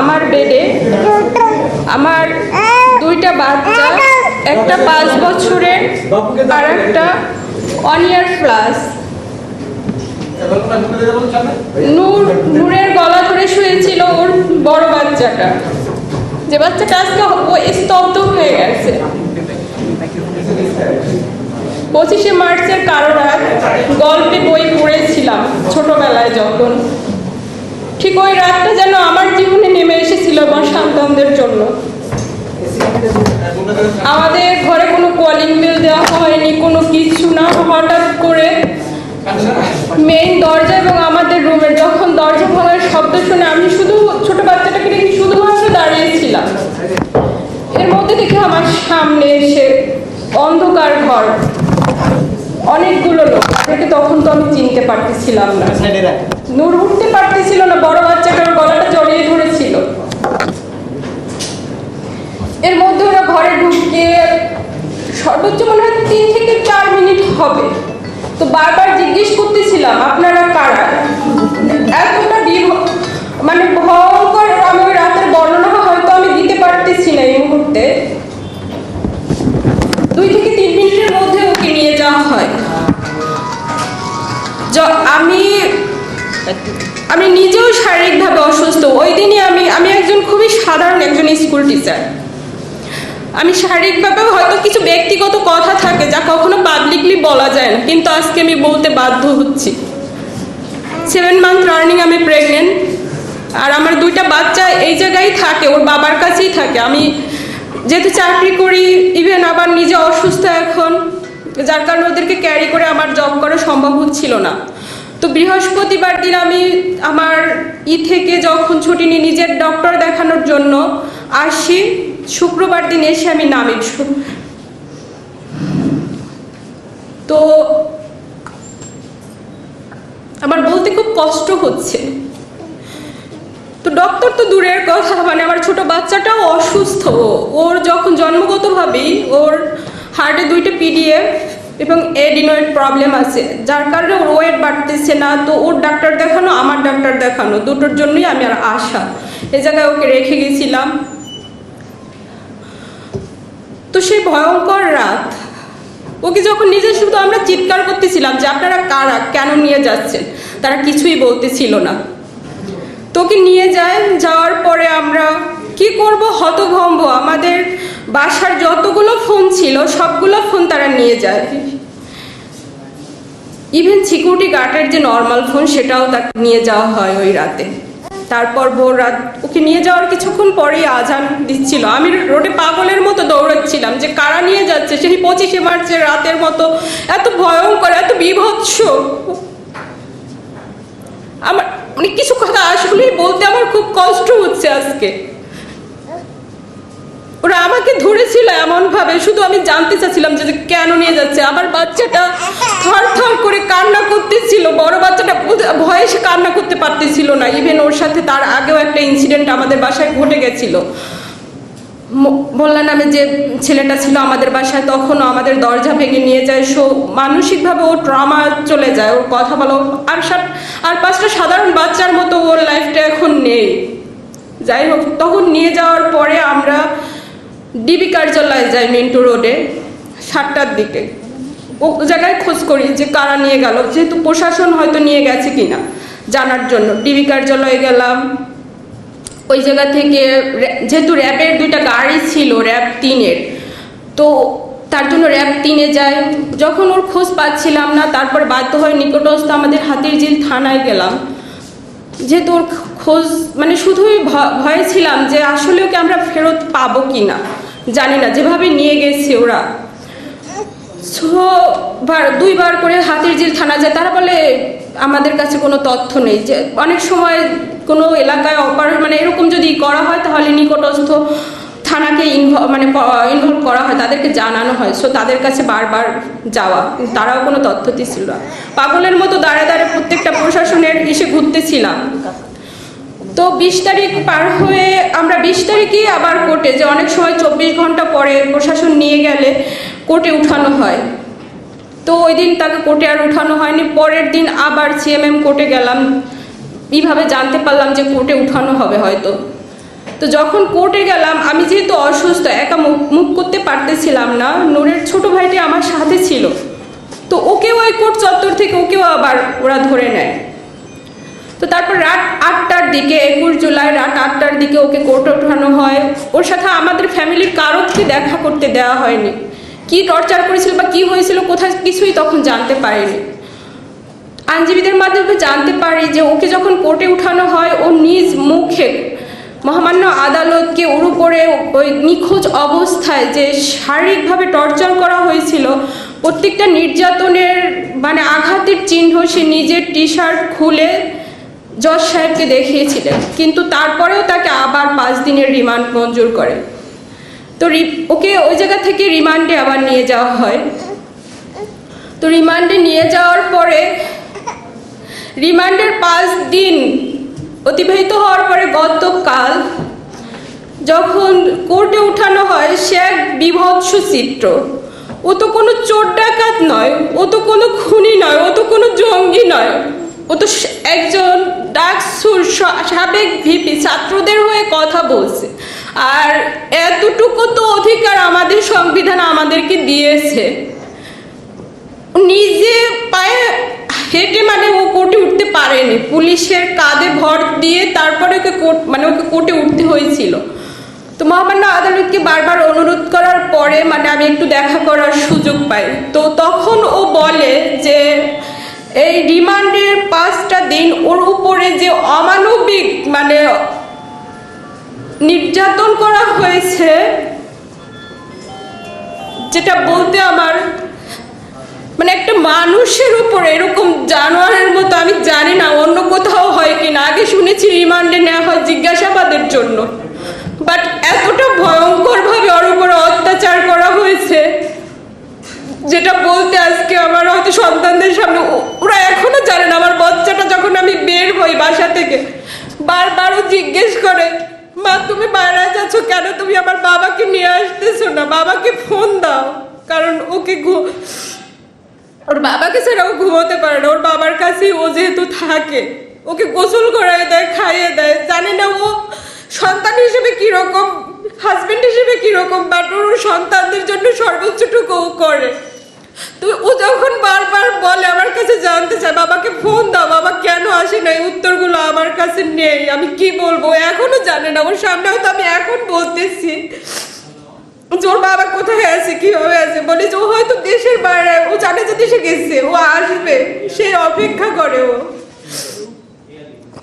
আমার বেডে আমার দুইটা বাচ্চা, একটা 5 বছরের আর একটা 1 year প্লাস। নূরের গলা ধরে শুয়েছিল ওর বড় বাচ্চাটা, যে বাচ্চাটা আজকে স্তব্ধ হয়ে গেছে। 25শে মার্চের কারো রাত গল্পে বই পড়েছিলাম ছোটবেলায়, যখন ঠিক ওই রাতটা যেন আমার জীবনে নেমে এসেছিল আমার সন্তানদের জন্য। আমাদের ঘরে কোনো কলিং বেল দেওয়া হয়নি, কোনো কিছু না। হঠাৎ করে মেইন দরজা এবং আমাদের রুমের যখন দরজা ভাঙার শব্দ শুনে আমি শুধু ছোট বাচ্চাটাকে দেখে শুধুমাত্র দাঁড়িয়েছিলাম। এর মধ্যে দেখে আমার সামনে এসে অন্ধকার ঘর, অনেকগুলো লোক। তাদেরকে তখন তো আমি চিনতে পারতেছিলাম না। নূর উঠতে পারতেছিল না, বড় বাচ্চাটার গলাটা জড়িয়ে ধরেছিল। এর মধ্যে ওরা ঘরে ঢুকে সর্বোচ্চ মনে হয় 3 থেকে 4 মিনিট হবে। তো বারবার জিজ্ঞেস করতেছিলাম আপনারা কারা। এতটা মানে ভয়ঙ্কর, আমি ওই রাতের বর্ণনা হয়তো আমি দিতে পারতেছি না এই মুহূর্তে। 2 থেকে 3 মিনিটের মধ্যে ওকে নিয়ে যাওয়া হয়। আমি নিজেও শারীরিকভাবে অসুস্থ। ওই দিনই আমি একজন খুবই সাধারণ একজন স্কুল টিচার। আমি শারীরিকভাবেও হয়তো কিছু ব্যক্তিগত কথা থাকে যা কখনো পাবলিকলি বলা যায় না, কিন্তু আজকে আমি বলতে বাধ্য হচ্ছি। 7 মান্থ রানিং আমি প্রেগনেন্ট, আর আমার 2টা বাচ্চা এই জায়গায় থাকে, ওর বাবার কাছেই থাকে। আমি যেহেতু চাকরি করি, ইভেন আবার নিজে অসুস্থ এখন, যার কারণে ওদেরকে ক্যারি করে আমার জব করা সম্ভব হচ্ছিল না। তো বৃহস্পতিবার দিন আমি আমার থেকে যখন ছুটি নিয়ে নিজের ডক্টর দেখানোর জন্য আসি, শুক্রবার দিন এসে আমি নামি। তো আমার বলতে খুব কষ্ট হচ্ছে। তো ডক্টর তো দূরের কথা, মানে আমার ছোট বাচ্চাটাও অসুস্থ। ওর যখন জন্মগতভাবেই ওর হার্টে 2টা PDF এবং এডিনয়েড প্রবলেম আছে, যার কারণে ওর ওয়েট বাড়তেছে না। তো ওর ডাক্তার দেখানো, আমার ডাক্তার দেখানো, দুটোর জন্যই আমি আর আসা। এই জায়গায় ওকে রেখে গেছিলাম। তো সেই ভয়ঙ্কর রাত, ওকে যখন নিজে শুধু আমরা চিৎকার করতেছিলাম যে আপনারা কারা, কেন নিয়ে যাচ্ছেন, তারা কিছুই বলতেছিল না। তোকে নিয়ে যাওয়ার পরে আমরা কি করব, হতভম্ব। আমাদের বাসার যতগুলো ফোন ছিল সবগুলো ফোন তারা নিয়ে যায়। ইভেন সিকিউরিটি গার্ডের যে নর্মাল ফোন সেটাও তাকে নিয়ে যাওয়া হয় ওই রাতে। তারপর ভোর রাত ওকে নিয়ে যাওয়ার কিছুক্ষণ পরেই আজান দিচ্ছিল। আমি রোডে পাগলের মতো দৌড়াচ্ছিলাম যে কারা নিয়ে যাচ্ছে। সেই 25শে মার্চের রাতের মতো এত ভয়ঙ্কর, এত বীভৎস। আমার মানে কিছু কথা আসলেই বলতে আমার খুব কষ্ট হচ্ছে আজকে। ওরা আমাকে ধরেছিল এমন ভাবে, শুধু আমি জানতে চাচ্ছিলাম যে কেন নিয়ে যাচ্ছে। আমার বাচ্চাটা থর থর করে কান্না করতেছিল, বড় বাচ্চাটা ভয়ে সে কান্না করতে পারতেছিল না। ইভেন ওর সাথে তার আগেও একটা ইনসিডেন্ট আমাদের বাসায় ঘটে গেছিল। বললাম আমি যে ছেলেটা ছিল আমাদের বাসায়, তখনও আমাদের দরজা ভেঙে নিয়ে যায়। মানসিকভাবে ও ট্রমা চলে যায়, ওর কথা বলো। আর 5টা সাধারণ বাচ্চার মতো ওর লাইফটা এখন নেই। যাই হোক, তখন নিয়ে যাওয়ার পরে আমরা ডিবি কার্যালয়ে যাই মিন্টু রোডে 7টার দিকে। ও জায়গায় খোঁজ করি যে কারা নিয়ে গেল, যেহেতু প্রশাসন হয়তো নিয়ে গেছে কিনা জানার জন্য ডিবি কার্যালয়ে গেলাম। ওই জায়গা থেকে যেহেতু র্যাবের 2টা গাড়ি ছিল, র্যাব 3-এর, তো তার জন্য র্যাব 3-এ যায়। যখন ওর খোঁজ পাচ্ছিলাম না, তারপর বাধ্য হয়ে নিকটস্থ আমাদের হাতিরঝিল থানায় গেলাম। যেহেতু ওর খোঁজ মানে শুধুই ভয়ে ছিলাম যে আসলে ওকে আমরা ফেরত পাবো কি না, জানি না, যেভাবে নিয়ে গেছে ওরা। 2বার করে হাতিরঝিল থানা যায়, তারা বলে আমাদের কাছে কোনো তথ্য নেই। যে অনেক সময় কোনো এলাকায় মানে এরকম যদি করা হয় তাহলে নিকটস্থ থানাকে ইনভলভ করা হয়, তাদেরকে জানানো হয়। সো তাদের কাছে বারবার যাওয়া, তারাও কোনো তথ্য দিচ্ছিল না। পাগলের মতো দাঁড়ে প্রত্যেকটা প্রশাসনের এসে ঘুরতেছিলাম। তো 20 তারিখ পার হয়ে আমরা 20 তারিখেই আবার কোর্টে, যে অনেক সময় 24 ঘন্টা পরে প্রশাসন নিয়ে গেলে কোর্টে উঠানো হয়। তো ওই দিন তাকে কোর্টে আর উঠানো হয়নি। পরের দিন আবার CMM কোর্টে গেলাম, এইভাবে জানতে পারলাম যে কোর্টে উঠানো হবে হয়তো। তো যখন কোর্টে গেলাম, আমি যেহেতু অসুস্থ, একা মুভ করতে পারতেছিলাম না, নূরের ছোট ভাইটি আমার সাথে ছিল। তো ওকেও ওই কোর্ট চত্বর থেকে ওকেও আবার ওরা ধরে নেয়। তো তারপর রাত 8টার দিকে, 21 জুলাই রাত 8টার দিকে ওকে কোর্টে ওঠানো হয়। ওর সাথে আমাদের ফ্যামিলির কারোকে দেখা করতে দেওয়া হয়নি। কি টর্চার করেছিল বা কি হয়েছিল কোথায় কিছুই তখন জানতে পারিনি। আইনজীবীদের মাধ্যমে জানতে পারি যে ওকে যখন কোর্টে উঠানো হয়, ও নিজ মুখে মহামান্য আদালতকে ওর উপরে ওই নিখোঁজ অবস্থায় যে শারীরিকভাবে টর্চার করা হয়েছিল, প্রত্যেকটা নির্যাতনের মানে আঘাতের চিহ্ন সে নিজের টি শার্ট খুলে জজ সাহেবকে দেখিয়েছিলেন। কিন্তু তারপরেও তাকে আবার 5 দিনের রিমান্ড মঞ্জুর করে। তো ওকে ওই জায়গা থেকে রিমান্ডে আবার নিয়ে যাওয়া হয়। তো রিমান্ডে নিয়ে যাওয়ার পরে রিমান্ডের 5 দিন অতিবাহিত হওয়ার পরে গতকাল যখন কোর্টে উঠানো হয়, সে এক বিভৎস চিত্র। ও তো কোনো চোর ডাকাত নয়, ও তো কোনো খুনি নয়, ও তো কোনো জঙ্গি নয়, ও তো একজন ডাকসুর সাবেক ভিপি, ছাত্রদের হয়ে কথা বলছে। আর এতটুকু তো অধিকার আমাদের সংবিধান আমাদেরকে দিয়েছে। নিজে পায়ে হেঁটে মানে ও কোর্টে উঠতে পারেনি, পুলিশের কাঁধে ভর দিয়ে তারপরে ওকে কোর্টে উঠতে হয়েছিল। তো মহামান্য আদালতকে বারবার অনুরোধ করার পরে মানে আমি একটু দেখা করার সুযোগ পাই। তো তখন ও বলে যে এই রিমান্ডের 5টা দিন ওর উপরে যে অমানবিক মানে নির্যাতন করা হয়েছে, যেটা বলতে আমার মানে একটা মানুষের উপরে এরকম জানোয়ারের মতো, আমি জানি না অন্য কোথাও হয় কিনা। আগে শুনেছি রিমান্ডে নেওয়া হয় জিজ্ঞাসাবাদের জন্য, বাট এতটা ভয়ঙ্করভাবে ওর উপরে অত্যাচার করা হয়েছে যেটা বলতে আজকে আমার হয়তো সন্তানদের সামনে, ওরা এখনো জানে না। আমার বাচ্চাটা যখন আমি বের হই বাসা থেকে, বারবারও জিজ্ঞেস করে, মা তুমি বাইরে যাচ্ছ কেন, তুমি আমার বাবাকে নিয়ে আসতেছো না, বাবাকে ফোন দাও। কারণ ওর বাবাকে ছাড়া ও ঘুমোতে পারে না, ওর বাবার কাছেই ও যেহেতু থাকে। ওকে গোসল করাই দেয়, খাইয়ে দেয়। জানি না ও সন্তান হিসেবে কিরকম, হাজবেন্ড হিসেবে কিরকম, বাট ওর সন্তানদের জন্য সর্বোচ্চটুকু ও করে। তো ও যখন বারবার বলে, আমার কাছে জানতে চায় বাবাকে ফোন দাও, বাবা কেন আসে না, এই উত্তরগুলো আমার কাছে নেই। আমি কি বলবো, এখনো জানে না। ওর সামনেও তো আমি এখন বলতেছি ওর বাবা কোথায় আছে, কিভাবে আছে, বলে যে ও হয়তো দেশের বাইরে, ও জানে যে দেশে গেছে, ও আসবে, সে অপেক্ষা করে ও।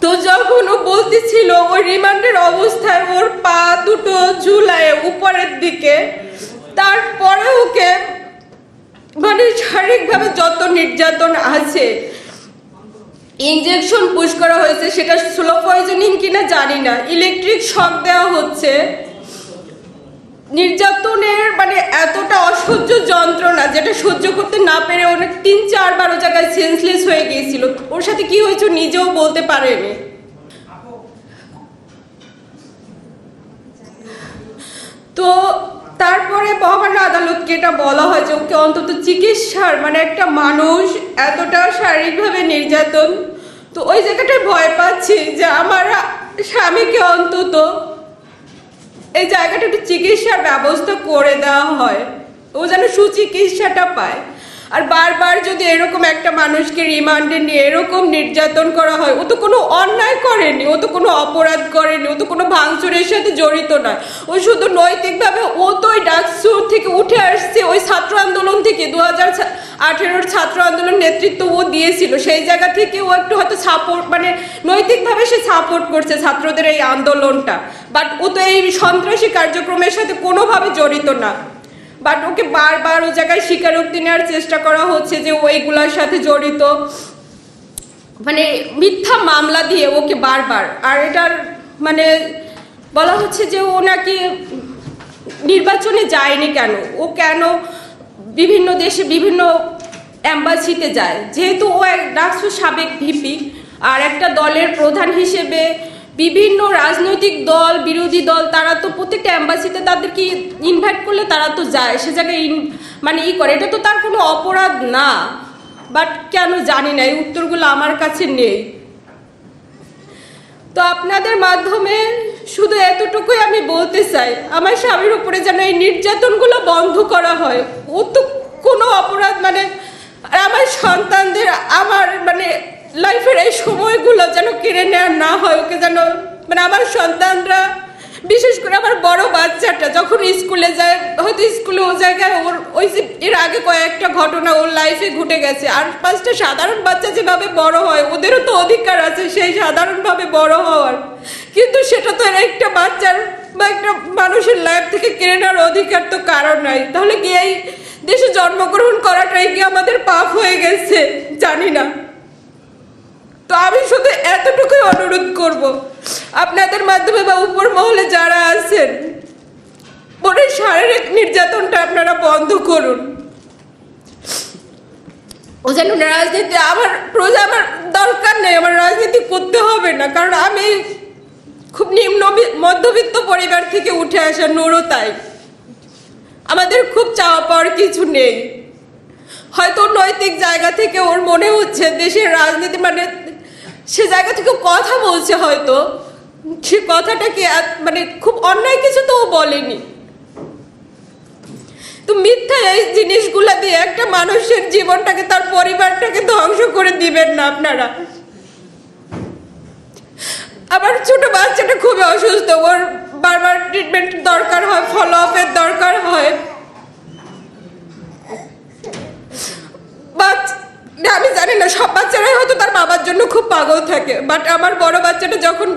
তো যখন ও বলতেছিল ওই রিমান্ডের অবস্থায় ওর পা দুটো ঝুলায় উপরের দিকে, তারপরে ওকে মানে শারীরিকভাবে যত নির্যাতন আছে, ইনজেকশন পুশ করা হয়েছে, সেটা স্লো পয়জনিং কিনা জানি না, ইলেকট্রিক শক দেওয়া হচ্ছে। নির্যাতনের মানে এতটা অসহ্য যন্ত্রণা যেটা সহ্য করতে না পেরে অনেক 3-4 বার ও জায়গায় সেন্সলেস হয়ে গিয়েছিল। ওর সাথে কি হয়েছে নিজেও বলতে পারেনি। তো তারপরে মহামান্য আদালতকে এটা বলা হয় যে ওকে অন্তত চিকিৎসার মানে একটা মানুষ এতটা শারীরিকভাবে নির্যাতন, তো ওই জায়গাটায় ভয় পাচ্ছি যে আমার স্বামীকে অন্তত এই জায়গাটা একটু চিকিৎসার ব্যবস্থা করে দেওয়া হয়, ও যেন সুচিকিৎসাটা পায়। আর বারবার যদি এরকম একটা মানুষকে রিমান্ডে নিয়ে এরকম নির্যাতন করা হয়, ও তো কোনো অন্যায় করেনি, ও তো কোনো অপরাধ করেনি, ও তো কোনো ভাঙচুরের সাথে জড়িত নয়। ও শুধু নৈতিকভাবে, ও তো ওই ডাকসুর থেকে উঠে আসছে, ওই ছাত্র আন্দোলন থেকে 2018 ছাত্র আন্দোলন নেতৃত্ব ও দিয়েছিল, সেই জায়গা থেকে ও একটু হয়তো সাপোর্ট মানে নৈতিকভাবে সে সাপোর্ট করছে ছাত্রদের এই আন্দোলনটা, বাট ও তো এই সন্ত্রাসী কার্যক্রমের সাথে কোনোভাবে জড়িত না। বাট ওকে বারবার ও জায়গায় স্বীকারোক্তি নেওয়ার চেষ্টা করা হচ্ছে যে ওইগুলার সাথে জড়িত, মানে মিথ্যা মামলা দিয়ে ওকে বারবার। আর এটার মানে বলা হচ্ছে যে ও নাকি নির্বাচনে যায়নি কেন, ও কেন বিভিন্ন দেশে বিভিন্ন অ্যাম্বাসিতে যায়, যেহেতু ও এক ডাকসুর সাবেক ভিপি আর একটা দলের প্রধান হিসেবে বিভিন্ন রাজনৈতিক দল, বিরোধী দল, তারা তো প্রত্যেকটা অ্যাম্বাসিতে তাদেরকে ইনভাইট করলে তারা তো যায়, সে জায়গায় মানে করে, এটা তো তার কোনো অপরাধ না। বাট কেন জানি না, এই উত্তরগুলো আমার কাছে নেই। তো আপনাদের মাধ্যমে শুধু এতটুকুই আমি বলতে চাই, আমার স্বামীর উপরে যেন এই নির্যাতনগুলো বন্ধ করা হয়। ও তো কোনো অপরাধ মানে, আর আমার সন্তানদের আমার মানে লাইফের এই সময়গুলো যেন কেড়ে নেওয়া না হয়। ওকে যেন মানে আমার সন্তানরা, বিশেষ করে আমার বড় বাচ্চাটা যখন স্কুলে যায়, হয়তো স্কুলে ও জায়গায় ওর ওই যে এর আগে কয়েকটা ঘটনা ওর লাইফে ঘটে গেছে। আর 5টা সাধারণ বাচ্চা যেভাবে বড় হয়, ওদেরও তো অধিকার আছে সেই সাধারণভাবে বড় হওয়ার, কিন্তু সেটা তো একটা বাচ্চার বা একটা মানুষের লাইফ থেকে কেড়ে নেওয়ার অধিকার তো কারণ নাই। তাহলে কি এই দেশে জন্মগ্রহণ করাটাই কি আমাদের পাপ হয়ে গেছে? জানি না। তো আমি শুধু এতটুকুই অনুরোধ করব, আপনাদের মাধ্যমে বা উপর মহলে যারা আছেন, বোনের শারীরিক নির্যাতনটা আপনারা বন্ধ করুন। ও যেন রাজনীতি, আমার প্রজা আমার দরকার নেই, আমার রাজনীতি করতে হবে না, কারণ আমি খুব নিম্ন মধ্যবিত্ত পরিবার থেকে উঠে আসা নুরও তাই। আমাদের খুব চাওয়া পাওয়ার কিছু নেই। হয়তো নৈতিক জায়গা থেকে ওর মনে হচ্ছে দেশের রাজনীতি মানে সে জায়গা থেকে কথা বলছে, হয়তো সে কথাটা কি মানে খুব অন্যায় কিছু তো ও বলেনি। তো মিথ্যা এই জিনিসগুলা দিয়ে একটা মানুষের জীবনটাকে, তার পরিবারটাকে ধ্বংস করে দিবেন না আপনারা। আমার ছোট বাচ্চাটা খুবই অসুস্থ, ওর বারবার ট্রিটমেন্ট দরকার হয়, ফলো আপের দরকার হয়। আমি জানি না, সব বাচ্চারাই হয়তো তার বাবার জন্য খুব পাগল থাকে, বাট আমার বড় বাচ্চাটা যখন